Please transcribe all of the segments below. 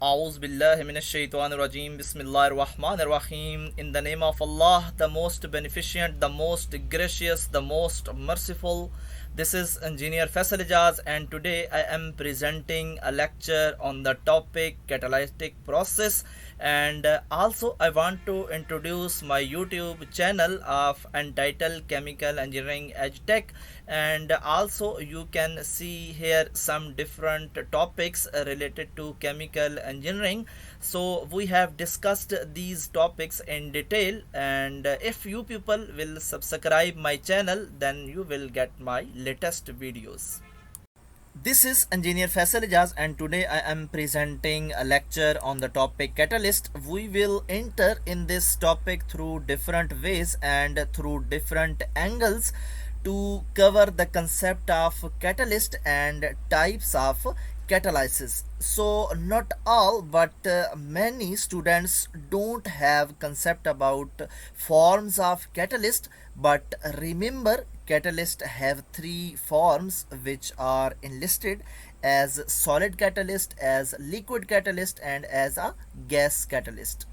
A'udhu billahi minash shaitanir rajim. Bismillahir rahmanir rahim. In the name of Allah, the most beneficent, the most gracious, the most merciful. This is Engineer Faisal Ijaz, and today I am presenting a lecture on the topic catalytic process. And also, I want to introduce my YouTube channel of entitled Chemical Engineering EdTech. And also, you can see here some different topics related to chemical engineering. So we have discussed these topics in detail, and if you people will subscribe my channel, then you will get my latest videos. This is Engineer Faisal Ijaz, and today I am presenting a lecture on the topic catalyst. We will enter in this topic through different ways and through different angles to cover the concept of catalyst and types of catalysis. So not all, but many students don't have concept about forms of catalyst. But remember, catalyst have three forms which are enlisted as solid catalyst, as liquid catalyst, and as a gas catalyst.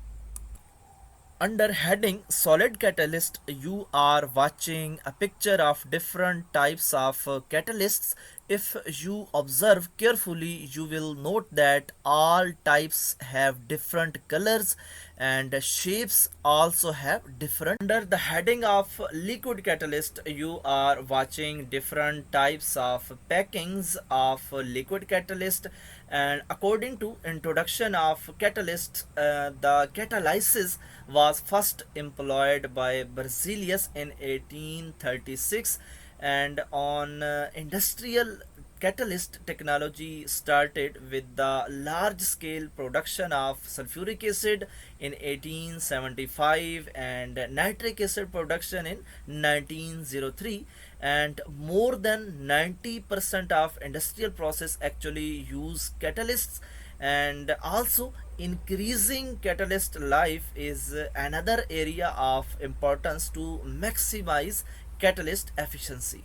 Under heading solid catalyst, you are watching a picture of different types of catalysts. If you observe carefully, you will note that all types have different colors and shapes also have different. Under the heading of liquid catalyst, you are watching different types of packings of liquid catalyst. And according to introduction of catalyst, the catalysis was first employed by Berzelius in 1836, and on industrial catalyst technology started with the large scale production of sulfuric acid in 1875 and nitric acid production in 1903, and more than 90% of industrial process actually use catalysts. And also, increasing catalyst life is another area of importance to maximize catalyst efficiency.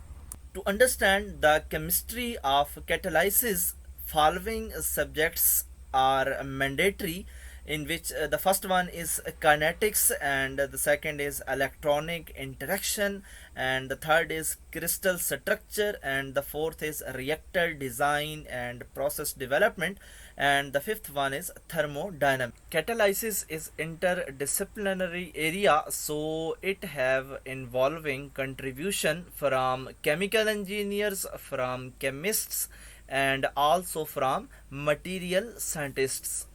To understand the chemistry of catalysis, following subjects are mandatory, in which the first one is kinetics, and the second is electronic interaction, and the third is crystal structure, and the fourth is reactor design and process development, and the fifth one is thermodynamics. Catalysis is interdisciplinary area, so it have involving contribution from chemical engineers, from chemists, and also from material scientists.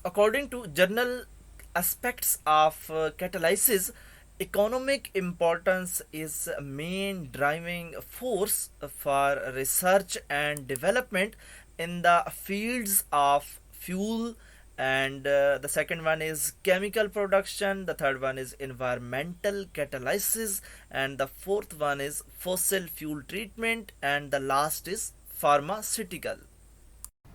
According to journal aspects of catalysis, economic importance is a main driving force for research and development in the fields of fuel, and the second one is chemical production, the third one is environmental catalysis, and the fourth one is fossil fuel treatment, and the last is pharmaceutical.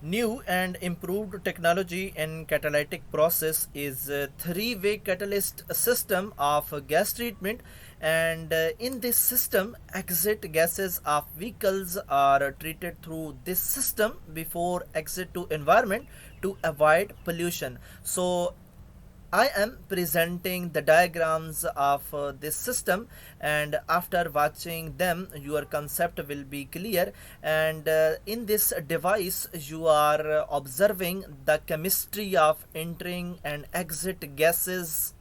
New and improved technology in catalytic process is a three-way catalyst system of gas treatment, and in this system exit gases of vehicles are treated through this system before exit to environment to avoid pollution. So I am presenting the diagrams of this system, and after watching them your concept will be clear. And in this device you are observing the chemistry of entering and exit gases.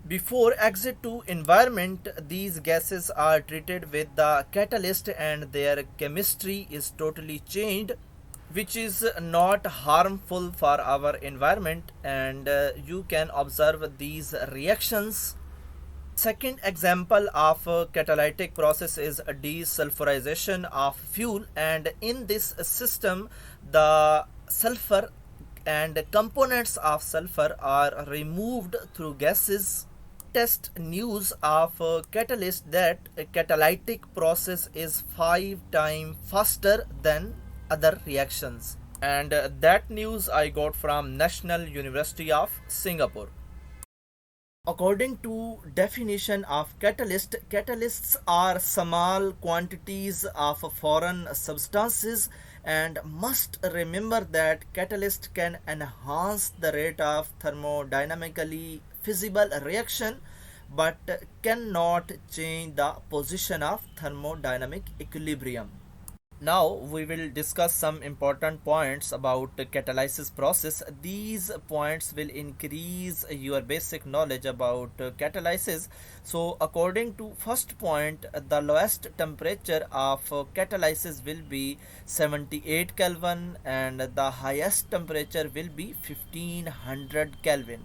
Before exit to environment, these gases are treated with the catalyst and their chemistry is totally changed, which is not harmful for our environment, and you can observe these reactions. Second example of catalytic process is a desulfurization of fuel, and in this system the sulfur and components of sulfur are removed through gases. Test news of catalyst that a catalytic process is 5 times faster than other reactions, and that news I got from National University of Singapore. According to definition of catalyst, catalysts are small quantities of foreign substances and must remember that catalyst can enhance the rate of thermodynamically feasible reaction but cannot change the position of thermodynamic equilibrium. Now we will discuss some important points about the catalysis process. These points will increase your basic knowledge about catalysis. So according to first point, the lowest temperature of catalysis will be 78 Kelvin and the highest temperature will be 1500 Kelvin.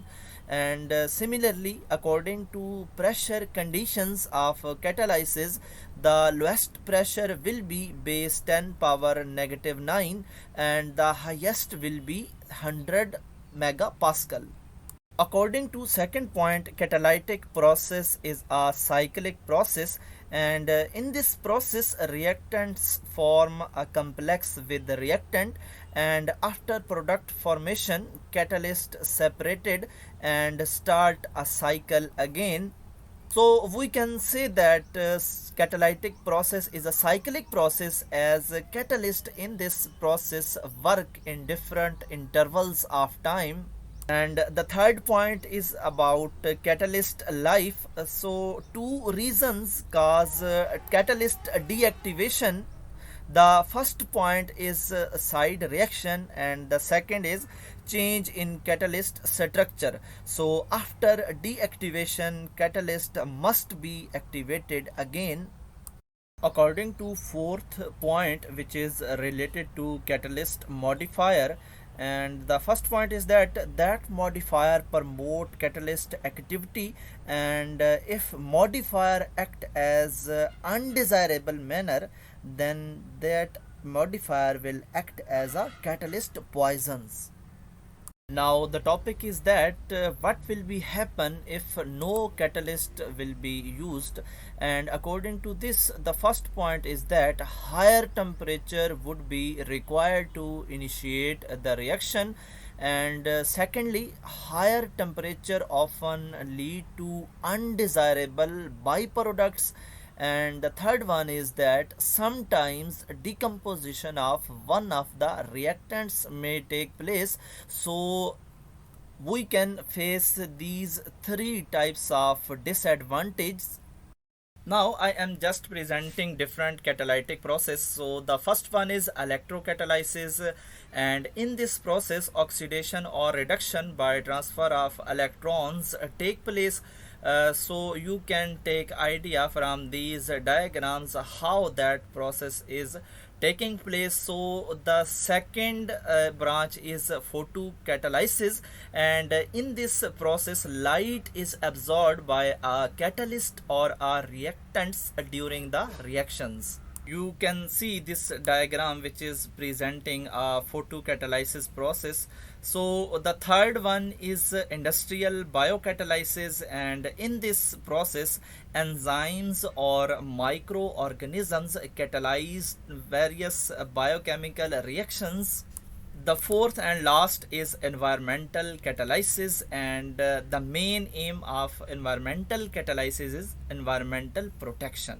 And similarly, according to pressure conditions of catalysis, the lowest pressure will be base 10 power negative 9 and the highest will be 100 megapascal. According to second point, catalytic process is a cyclic process, and in this process reactants form a complex with the reactant, and after product formation catalyst separated and start a cycle again. So we can say that catalytic process is a cyclic process as catalyst in this process work in different intervals of time. And the third point is about catalyst life. So two reasons cause catalyst deactivation. The first point is side reaction and the second is change in catalyst structure. So after deactivation catalyst must be activated again. According to fourth point, which is related to catalyst modifier, and the first point is that modifier promote catalyst activity, and if modifier act as undesirable manner, then that modifier will act as a catalyst poisons. Now the topic is that what will be happen if no catalyst will be used, and according to this the first point is that higher temperature would be required to initiate the reaction, and secondly higher temperature often lead to undesirable byproducts, and the third one is that sometimes decomposition of one of the reactants may take place. So we can face these three types of disadvantages. Now I am just presenting different catalytic process. So the first one is electrocatalysis, and in this process oxidation or reduction by transfer of electrons take place. So you can take idea from these diagrams how that process is taking place. So the second branch is photocatalysis, and in this process light is absorbed by a catalyst or a reactants during the reactions. You can see this diagram which is presenting a photocatalysis process. So the third one is industrial biocatalysis, and in this process enzymes or microorganisms catalyze various biochemical reactions. The fourth and last is environmental catalysis, and the main aim of environmental catalysis is environmental protection.